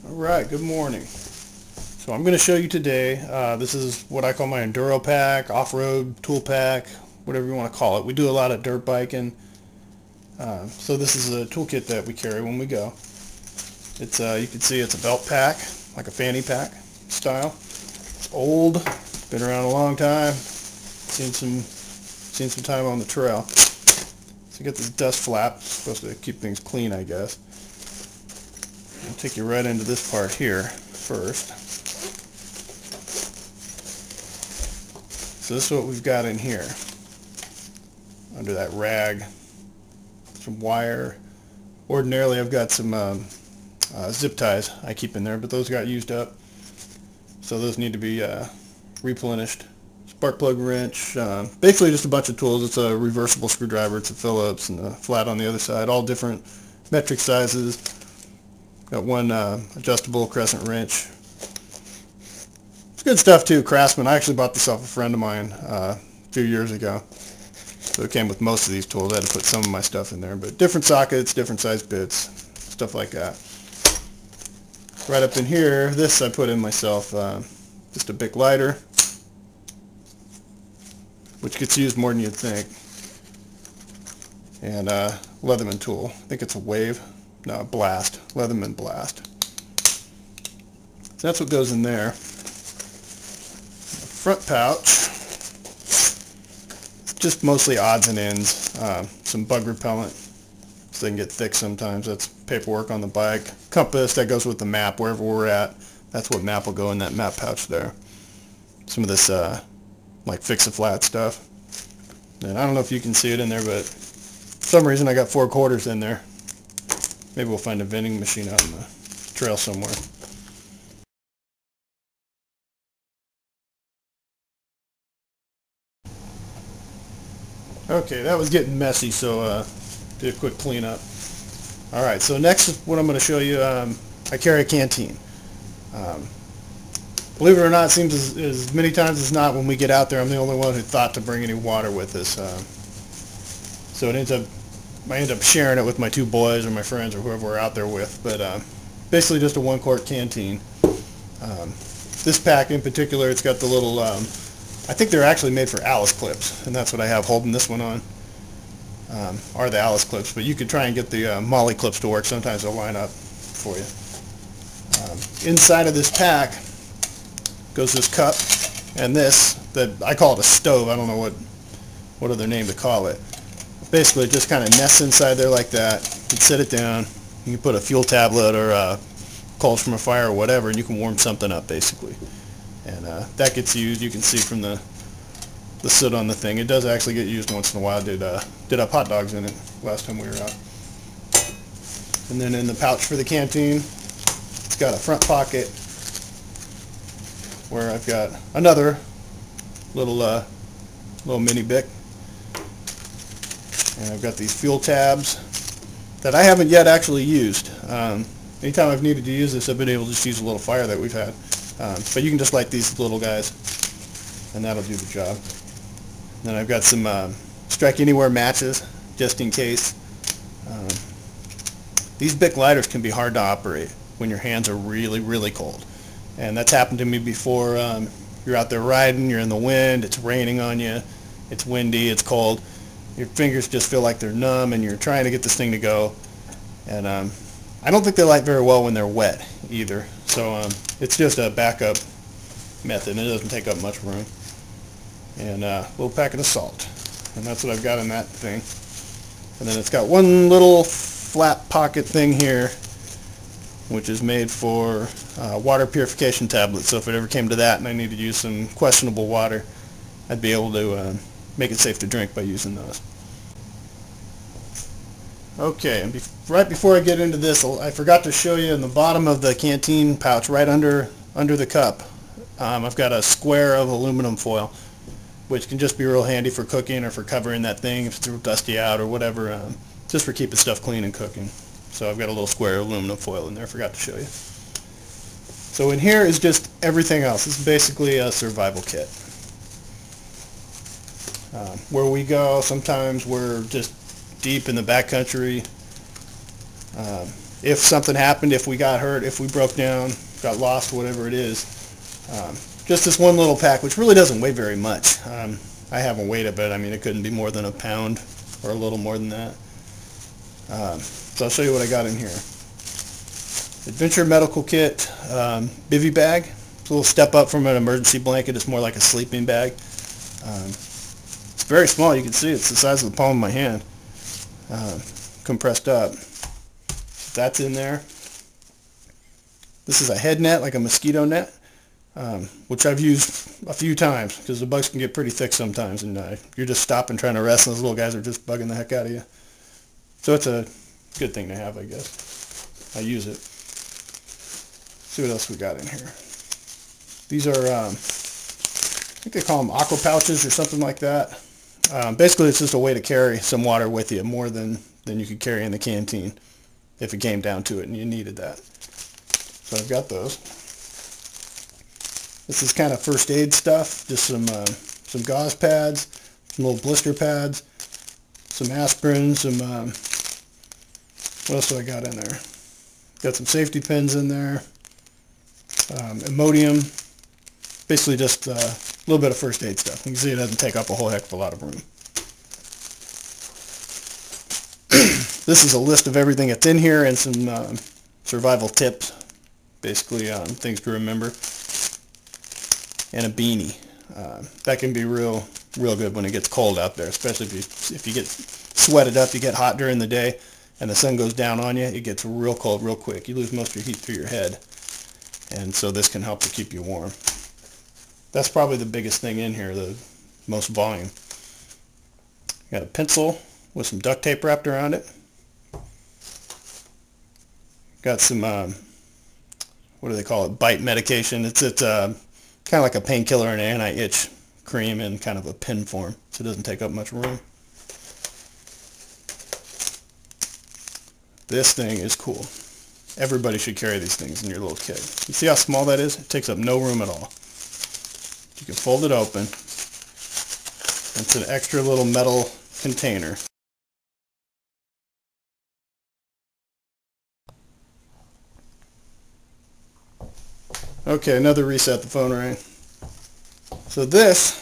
Alright, good morning. So I'm going to show you today, this is what I call my Enduro pack, off-road tool pack, whatever you want to call it. We do a lot of dirt biking, so this is a toolkit that we carry when we go. It's you can see it's a belt pack, like a fanny pack style. It's old, been around a long time, seen some time on the trail. So you get this dust flap, supposed to keep things clean, I guess. I'll take you right into this part here first. So this is what we've got in here. Under that rag, some wire. Ordinarily I've got some zip ties I keep in there, but those got used up. So those need to be replenished. Spark plug wrench, basically just a bunch of tools. It's a reversible screwdriver, it's a Phillips, and a flat on the other side, all different metric sizes. Got one adjustable crescent wrench. It's good stuff too, Craftsman. I actually bought this off a friend of mine a few years ago. So it came with most of these tools. I had to put some of my stuff in there, but different sockets, different size bits, stuff like that. Right up in here, this I put in myself, just a Bic lighter, which gets used more than you'd think, and Leatherman tool. I think it's a Wave. No, Blast. Leatherman Blast. So that's what goes in there. The front pouch, just mostly odds and ends. Some bug repellent, so they can get thick sometimes. That's paperwork on the bike. Compass, that goes with the map, wherever we're at. That's what map will go in that map pouch there. Some of this, like fix-a-flat stuff. And I don't know if you can see it in there, but for some reason I got 4 quarters in there. Maybe we'll find a vending machine out on the trail somewhere. Okay, that was getting messy, so do a quick cleanup. Alright, so next what I'm going to show you, I carry a canteen. Believe it or not, it seems as many times as not when we get out there, I'm the only one who thought to bring any water with us. So I end up sharing it with my 2 boys or my friends or whoever we're out there with, but basically just a 1-quart canteen. This pack in particular, it's got the little, I think they're actually made for Alice clips, and that's what I have holding this one on, are the Alice clips, but you could try and get the Molly clips to work. Sometimes they'll line up for you. Inside of this pack goes this cup, and this, that I call it a stove. I don't know what other name to call it. Basically it just kind of nests inside there like that. You can set it down, you can put a fuel tablet or coals from a fire or whatever, and you can warm something up basically. And that gets used. You can see from the soot on the thing. It does actually get used once in a while. Did have hot dogs in it last time we were out. And then in the pouch for the canteen, it's got a front pocket where I've got another little mini Bic. And I've got these fuel tabs that I haven't yet actually used. Anytime I've needed to use this, I've been able to just use a little fire that we've had. But you can just light these little guys, and that'll do the job. Then I've got some Strike Anywhere matches, just in case. These Bic lighters can be hard to operate when your hands are really, really cold. And that's happened to me before. You're out there riding, you're in the wind, it's raining on you, it's windy, it's cold. Your fingers just feel like they're numb, and you're trying to get this thing to go. And I don't think they light very well when they're wet either. So it's just a backup method, and it doesn't take up much room. And a little packet of salt. And that's what I've got in that thing. And then it's got one little flat pocket thing here, which is made for water purification tablets. So if it ever came to that and I needed to use some questionable water, I'd be able to make it safe to drink by using those. Okay, and right before I get into this, I forgot to show you in the bottom of the canteen pouch, right under the cup, I've got a square of aluminum foil, which can just be real handy for cooking or for covering that thing if it's real dusty out or whatever, just for keeping stuff clean and cooking. So I've got a little square of aluminum foil in there, I forgot to show you. So in here is just everything else. This is basically a survival kit. Where we go, sometimes we're just deep in the backcountry. if something happened, if we got hurt, if we broke down, got lost, whatever it is. Just this one little pack, which really doesn't weigh very much. I haven't weighed it, but I mean it couldn't be more than a pound or a little more than that. So I'll show you what I got in here. Adventure Medical Kit, bivy bag. It's a little step up from an emergency blanket. It's more like a sleeping bag. It's very small. You can see it's the size of the palm of my hand. Compressed up. That's in there. This is a head net, like a mosquito net, which I've used a few times because the bugs can get pretty thick sometimes, and you're just stopping trying to rest, and those little guys are just bugging the heck out of you. So it's a good thing to have, I guess. I use it. See what else we got in here. These are, I think they call them aqua pouches or something like that. Basically, it's just a way to carry some water with you, more than you could carry in the canteen if it came down to it and you needed that. So I've got those. This is kind of first aid stuff, just some gauze pads, some little blister pads, some aspirin, some, what else do I got in there? Got some safety pins in there, Imodium, basically just a little bit of first aid stuff. You can see it doesn't take up a whole heck of a lot of room. This is a list of everything that's in here and some survival tips, basically things to remember, and a beanie. That can be real good when it gets cold out there, especially if you get sweated up, you get hot during the day, and the sun goes down on you, it gets real cold real quick. You lose most of your heat through your head, and so this can help to keep you warm. That's probably the biggest thing in here, the most volume. Got a pencil with some duct tape wrapped around it. Got some, what do they call it, bite medication. It's kind of like a painkiller and an anti-itch cream in kind of a pin form, so it doesn't take up much room. This thing is cool. Everybody should carry these things in your little kit. You see how small that is? It takes up no room at all. You can fold it open. It's an extra little metal container. Okay, another reset. The phone rang. So this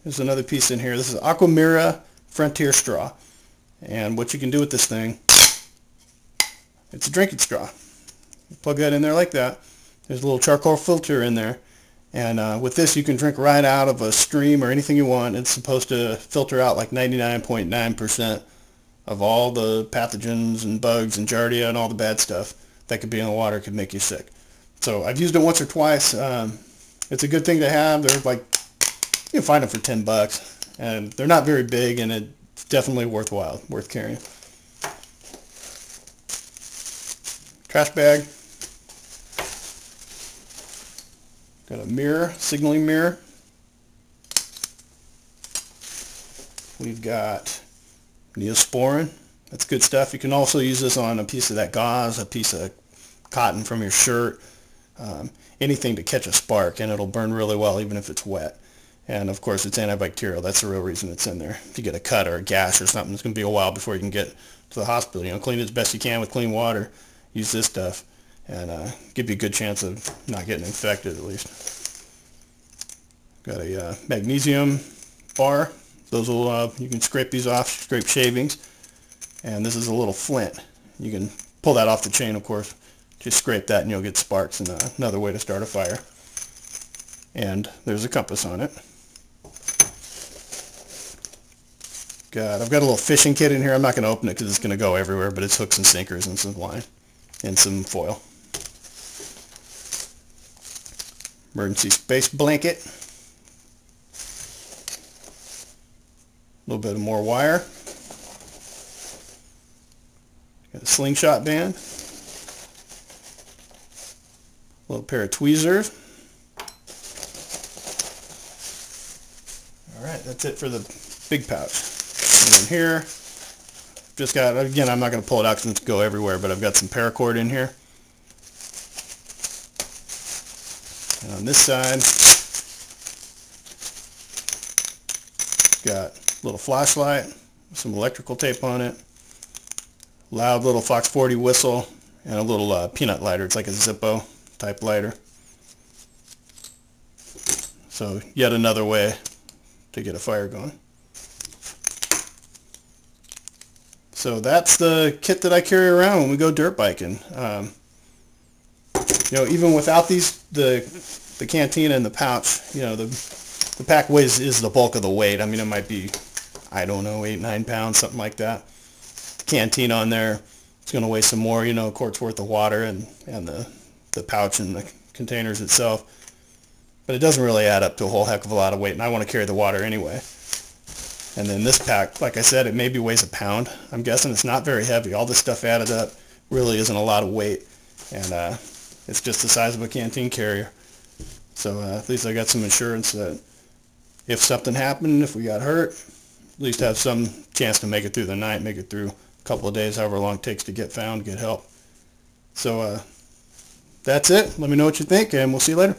is another piece in here. This is Aquamira Frontier Straw. And what you can do with this thing, it's a drinking straw. You plug that in there like that. There's a little charcoal filter in there. And with this you can drink right out of a stream or anything you want. It's supposed to filter out like 99.9% of all the pathogens and bugs and giardia and all the bad stuff that could be in the water, could make you sick. So I've used it once or twice. It's a good thing to have. They're like, you can find them for $10, and they're not very big, and it's definitely worthwhile, worth carrying. Trash bag. Got a mirror, signaling mirror. We've got Neosporin. That's good stuff. You can also use this on a piece of that gauze, a piece of cotton from your shirt, anything to catch a spark, and it'll burn really well even if it's wet. And of course it's antibacterial. That's the real reason it's in there. If you get a cut or a gash or something, it's going to be a while before you can get to the hospital. You know, clean it as best you can with clean water. Use this stuff, and give you a good chance of not getting infected at least. Got a magnesium bar. Those will you can scrape these off, scrape shavings. And this is a little flint. You can pull that off the chain, of course. Just scrape that and you'll get sparks, and another way to start a fire. And there's a compass on it. I've got a little fishing kit in here. I'm not going to open it because it's going to go everywhere, but it's hooks and sinkers and some line and some foil. Emergency space blanket. A little bit of more wire. Got a slingshot band. A little pair of tweezers. Alright, that's it for the big pouch. And then here, just got, again, I'm not going to pull it out because it's going to go everywhere, but I've got some paracord in here. And on this side, got a little flashlight, some electrical tape on it, loud little Fox 40 whistle, and a little peanut lighter. It's like a Zippo type lighter. So yet another way to get a fire going. So that's the kit that I carry around when we go dirt biking. You know, even without the cantina and the pouch, you know, the pack weighs is the bulk of the weight. I mean, it might be, I don't know, 8-9 pounds, something like that. The canteen on there, it's going to weigh some more, you know, a quart's worth of water, and the pouch and the containers itself. But it doesn't really add up to a whole heck of a lot of weight, and I want to carry the water anyway. And then this pack, like I said, it maybe weighs a pound. I'm guessing it's not very heavy. All this stuff added up really isn't a lot of weight, and it's just the size of a canteen carrier. So at least I got some insurance that if something happened, if we got hurt, at least have some chance to make it through the night, make it through a couple of days, however long it takes to get found, get help. So that's it. Let me know what you think, and we'll see you later.